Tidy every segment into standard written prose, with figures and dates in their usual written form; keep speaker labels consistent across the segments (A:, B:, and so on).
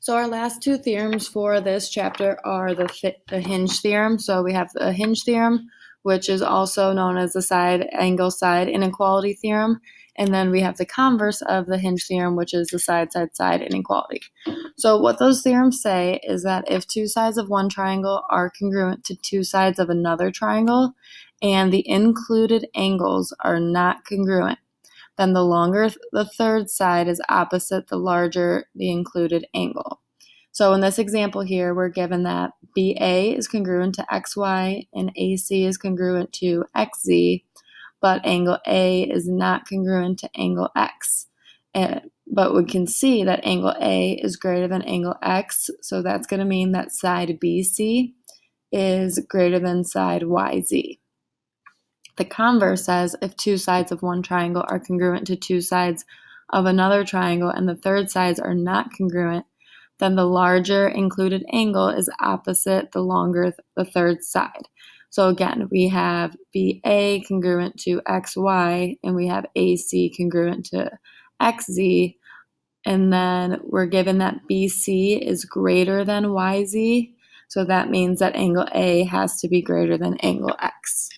A: So our last two theorems for this chapter are the hinge theorem. So we have the hinge theorem, which is also known as the side angle side inequality theorem. And then we have the converse of the hinge theorem, which is the side side inequality. So what those theorems say is that if two sides of one triangle are congruent to two sides of another triangle, and the included angles are not congruent, then the longer the third side is opposite, the larger the included angle. So in this example here, we're given that BA is congruent to XY and AC is congruent to XZ, but angle A is not congruent to angle X. But we can see that angle A is greater than angle X, so that's going to mean that side BC is greater than side YZ. The converse says if two sides of one triangle are congruent to two sides of another triangle and the third sides are not congruent, then the larger included angle is opposite the longer the third side. So again, we have BA congruent to XY and we have AC congruent to XZ, and then we're given that BC is greater than YZ, so that means that angle A has to be greater than angle X.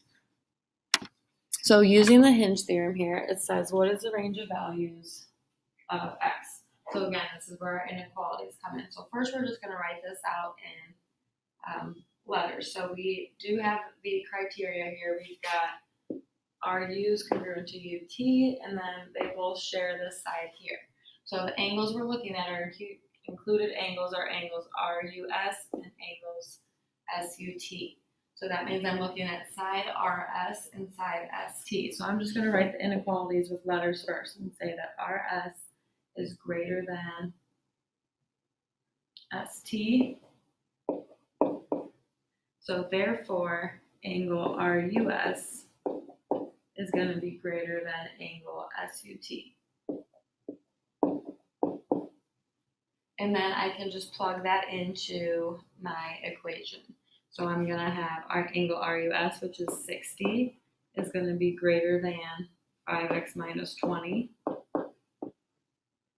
A: So using the hinge theorem here, it says what is the range of values of X? So again, this is where our inequalities come in. So first we're just going to write this out in letters. So we do have the criteria here. We've got RU is congruent to UT, and then they both share this side here. So the angles we're looking at are included angles are angles RUS and angles SUT. So that means I'm looking at side RS and side ST. So I'm just going to write the inequalities with letters first and say that RS is greater than ST. So therefore, angle RUS is going to be greater than angle SUT. And then I can just plug that into my equation. So I'm going to have our angle RUS, which is 60, is going to be greater than 5x minus 20.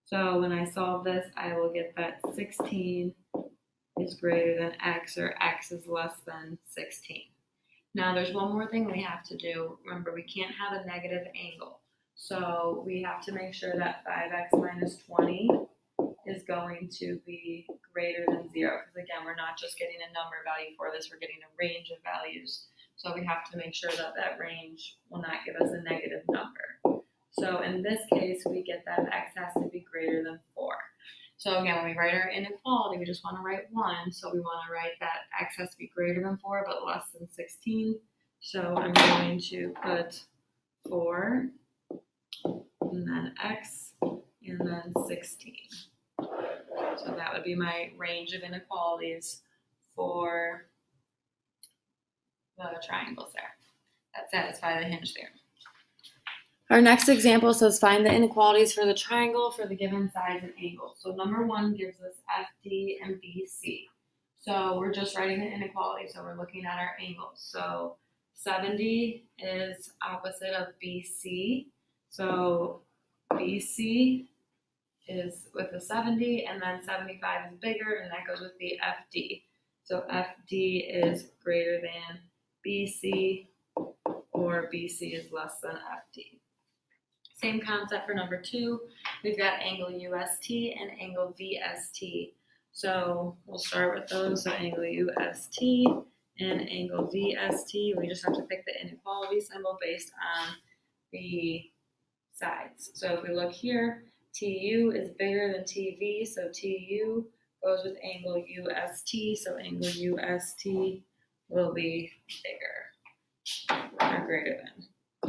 A: So when I solve this, I will get that 16 is greater than x, or x is less than 16. Now there's one more thing we have to do. Remember, we can't have a negative angle. So we have to make sure that 5x minus 20 is going to be greater than 0. Because again, we're not just getting a number value for this, we're getting a range of values. So we have to make sure that that range will not give us a negative number. So in this case, we get that x has to be greater than 4. So again, when we write our inequality, we just want to write 1. So we want to write that x has to be greater than 4, but less than 16. So I'm going to put 4, and then x, and then 16. So that would be my range of inequalities for the triangles there that satisfy the hinge theorem. Our next example says find the inequalities for the triangle for the given sides and angles. So number 1 gives us FD and BC. So we're just writing the inequality, so we're looking at our angles. So 70 is opposite of BC. So BC is with the 70, and then 75 is bigger, and that goes with the FD. So FD is greater than BC, or BC is less than FD. Same concept for number 2. We've got angle UST and angle VST. So we'll start with those. So angle UST and angle VST. We just have to pick the inequality symbol based on the sides. So if we look here, TU is bigger than TV, so TU goes with angle UST, so angle UST will be bigger or greater than.